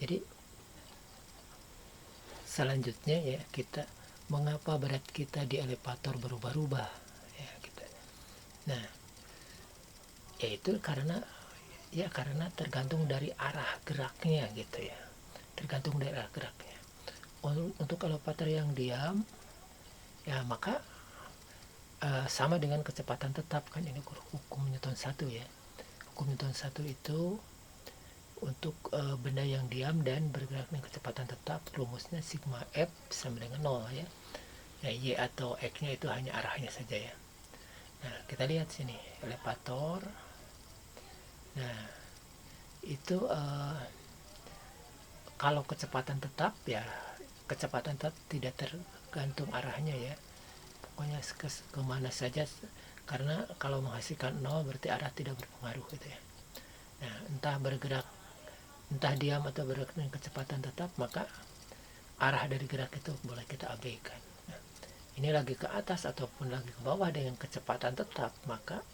Jadi selanjutnya ya, kita mengapa berat kita di elevator berubah-ubah ya kita. Nah, yaitu karena tergantung dari arah geraknya gitu ya. Tergantung dari arah geraknya. Untuk elevator yang diam ya, maka sama dengan kecepatan tetap kan, ini hukum Newton 1 ya. Hukum Newton 1 itu untuk benda yang diam dan bergerak dengan kecepatan tetap, rumusnya sigma F sama dengan 0 ya. Nah, Y atau X-nya itu hanya arahnya saja ya. Nah, kita lihat sini elevator. Nah, itu kalau kecepatan tetap ya, kecepatan tetap tidak tergantung arahnya ya. Pokoknya kemana saja, karena kalau menghasilkan 0 berarti arah tidak berpengaruh gitu ya. Nah, entah diam atau bergerak dengan kecepatan tetap, maka arah dari gerak itu boleh kita abaikan. Nah, ini lagi ke atas ataupun lagi ke bawah dengan kecepatan tetap, maka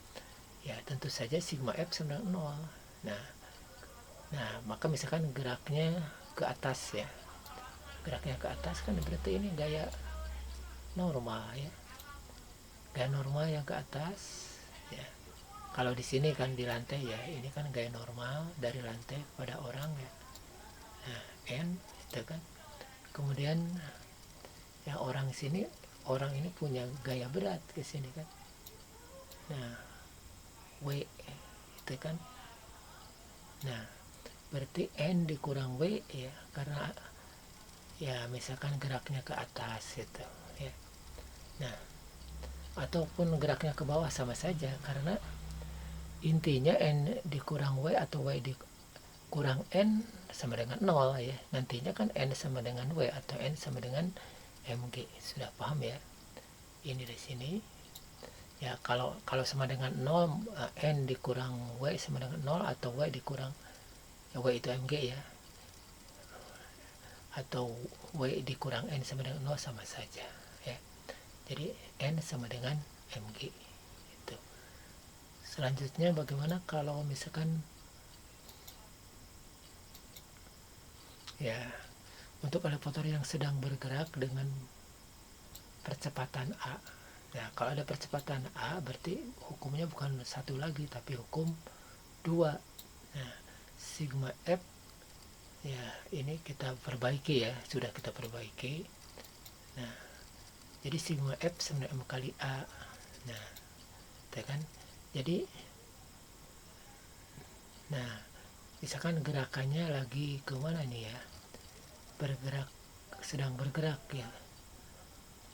ya tentu saja sigma F sama dengan 0. Nah, maka misalkan geraknya ke atas ya, geraknya ke atas kan berarti ini gaya normal ya, gaya normal yang ke atas ya. Kalau di sini kan di lantai ya, ini kan gaya normal dari lantai pada orang ya. Nah, N itu kan. Kemudian ya orang ini punya gaya berat ke sini kan. Nah, W itu kan. Nah, berarti N dikurang W ya, karena ya misalkan geraknya ke atas gitu ya. Nah, ataupun geraknya ke bawah sama saja, karena intinya N dikurang W atau W dikurang N sama dengan 0 ya. Nantinya kan N sama dengan W atau N sama dengan mg. Sudah paham ya? Ini di sini ya, kalau sama dengan 0, N dikurang W sama dengan 0, atau W dikurang ya, W itu mg ya, atau W dikurang N sama dengan 0 sama saja ya. Jadi N sama dengan mg itu. Selanjutnya bagaimana kalau misalkan ya, untuk elevator yang sedang bergerak dengan percepatan A. Nah, kalau ada percepatan A berarti hukumnya bukan satu lagi tapi hukum 2. Nah, sigma F ya, ini kita perbaiki ya, sudah kita perbaiki. Nah, jadi sigma F sama M kali A. Nah, kan jadi, nah misalkan gerakannya lagi kemana nih ya, sedang bergerak ya.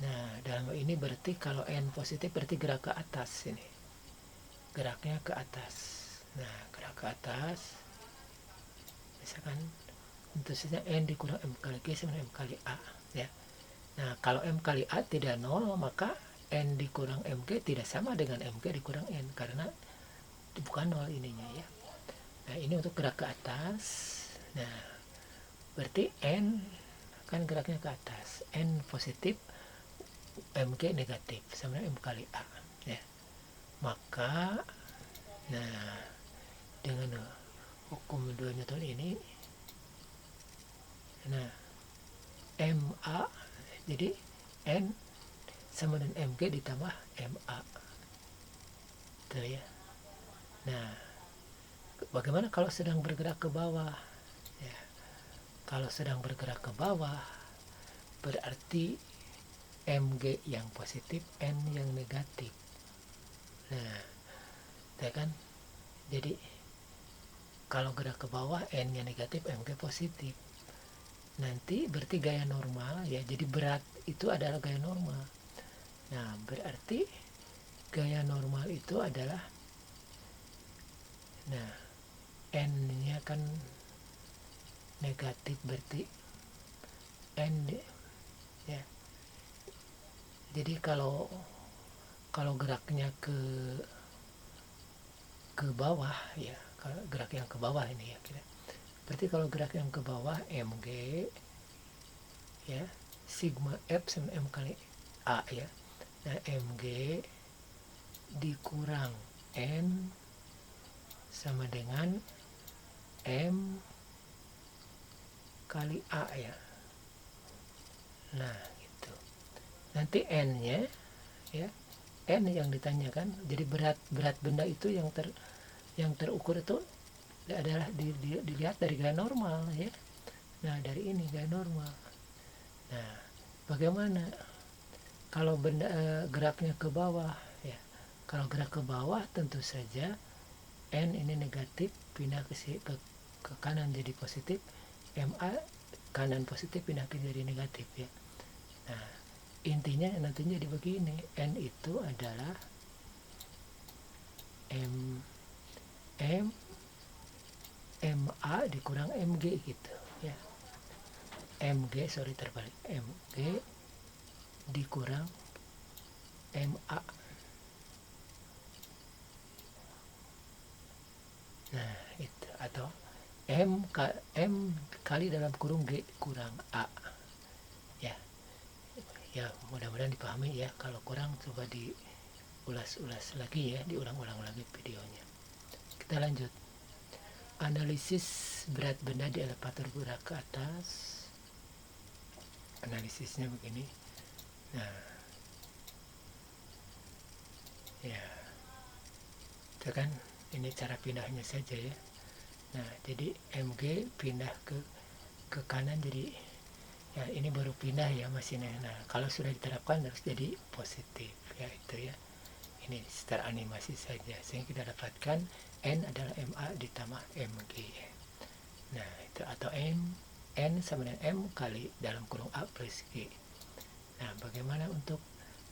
Nah, dalam ini berarti kalau N positif berarti gerak ke atas ini, geraknya ke atas. Nah, gerak ke atas misalkan tentu saja N dikurang M kali G sama M kali A ya. Nah, kalau M kali A tidak 0, maka N dikurang MG tidak sama dengan MG dikurang N, karena bukan 0 ininya ya. Nah, ini untuk gerak ke atas. Nah, berarti N kan geraknya ke atas, N positif, MG negatif, sama M kali A ya. Maka nah, dengan hukum 2 Newton ini, nah MA jadi N sama dengan MG ditambah MA itu ya. Nah, bagaimana kalau sedang bergerak ke bawah ya? Kalau sedang bergerak ke bawah berarti MG yang positif, N yang negatif. Nah, ya kan? Jadi kalau gerak ke bawah N nya negatif, MG positif. Nanti berarti gaya normal ya. Jadi berat itu adalah gaya normal. Nah, berarti gaya normal itu adalah, nah N nya kan negatif, berarti N ya. Jadi kalau geraknya ke bawah ya, kalau gerak yang ke bawah ini ya kira. Berarti kalau gerak yang ke bawah MG ya, sigma F sama M kali A ya. Nah, MG dikurang N sama dengan M kali A ya. Nah gitu. Nanti N-nya ya, N yang ditanyakan. Jadi berat benda itu yang terukur itu adalah dilihat dari gaya normal ya. Nah dari ini gaya normal. Nah bagaimana kalau benda geraknya ke bawah ya? Kalau gerak ke bawah tentu saja N ini negatif, pindah ke kanan jadi positif, MA kanan positif pindah ke jadi negatif ya. Nah intinya nantinya jadi begini, N itu adalah MA dikurang MG gitu ya. Terbalik, MG dikurang MA. Nah itu, atau M kali dalam kurung G kurang A ya. Ya mudah-mudahan dipahami ya. Kalau kurang coba diulas-ulas lagi ya, diulang-ulang lagi videonya. Kita lanjut. Analisis berat benda di elevator bergerak ke atas. Analisisnya begini. Nah ya itu kan ini cara pindahnya saja ya. Nah jadi MG pindah ke kanan jadi ya, ini baru pindah ya mesinnya. Nah kalau sudah diterapkan harus jadi positif ya, itu ya. Ini secara animasi saja sehingga kita dapatkan N adalah MA ditambah MG. Nah itu, atau N sama dengan M kali dalam kurung A plus G. Nah bagaimana untuk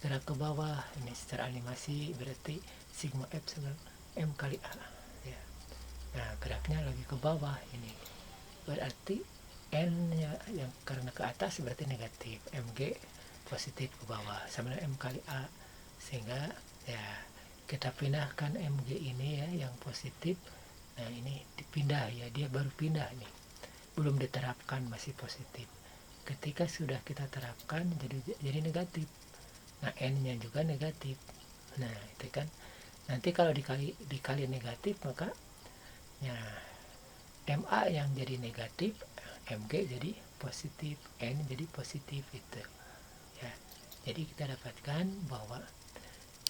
gerak ke bawah? Ini secara animasi berarti sigma F sama M kali A ya. Nah geraknya lagi ke bawah, ini berarti N nya yang karena ke atas berarti negatif, MG positif ke bawah sama dengan M kali A, sehingga ya kita pindahkan MG ini ya yang positif. Nah ini dipindah ya, dia baru pindah nih, belum diterapkan masih positif. Ketika sudah kita terapkan jadi negatif. Nah N nya juga negatif. Nah itu kan nanti kalau dikali negatif maka ya MA yang jadi negatif, MG jadi positif, N jadi positif itu ya. Jadi kita dapatkan bahwa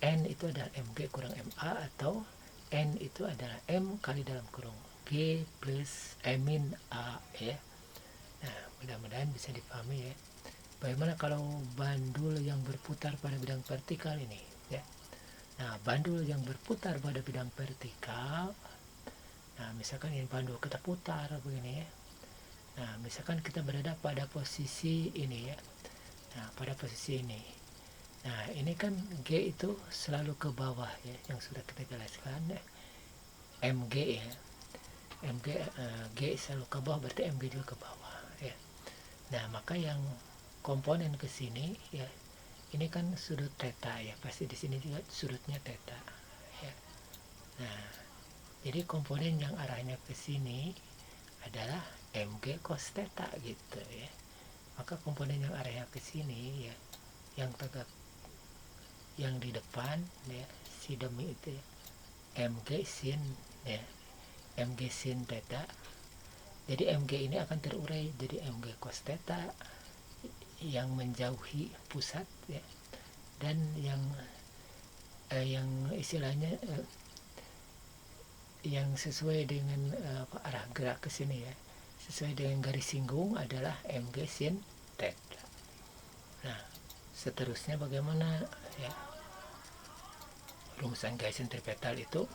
N itu adalah MG kurang MA, atau N itu adalah M kali dalam kurung G plus min A ya. Nah mudah-mudahan bisa dipahami ya. Bagaimana kalau bandul yang berputar pada bidang vertikal ini ya. Nah bandul yang berputar pada bidang vertikal, nah misalkan ini bandul kita putar begini ya. Nah misalkan kita berada pada posisi ini ya. Nah pada posisi ini, nah ini kan G itu selalu ke bawah ya, yang sudah kita jelaskan ya. MG ya, G selalu ke bawah berarti MG juga ke bawah ya. Nah maka yang komponen ke sini ya, ini kan sudut theta ya, pasti di sini juga sudutnya theta ya. Nah jadi komponen yang arahnya ke sini adalah MG cos theta gitu ya. Maka komponen yang arahnya ke sini ya, yang tegak yang di depan ya, si demi itu ya, MG sin ya, MG sin theta. Jadi MG ini akan terurai jadi MG cos theta yang menjauhi pusat ya, dan yang istilahnya yang sesuai dengan arah gerak ke sini ya, sesuai dengan garis singgung adalah MG sin theta. Nah seterusnya bagaimana ya, rumusan gaya sentripetal itu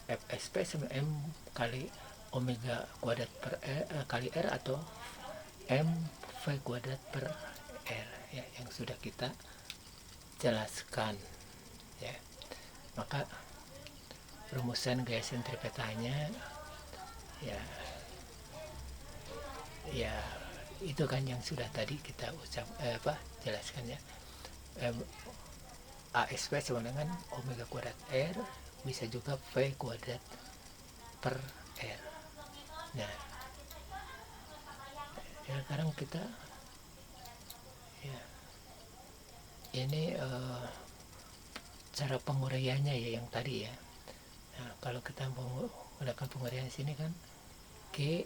FSP sama M kali omega kuadrat per kali R, atau M V kuadrat per R ya, yang sudah kita jelaskan ya. Maka rumusan gaya sentripetanya ya itu kan yang sudah tadi kita jelaskan ya. ASP sama dengan omega kuadrat R, bisa juga V kuadrat per R. Nah ya sekarang kita ya ini cara penguraiannya ya yang tadi ya. Nah kalau kita menggunakan penguraian sini kan G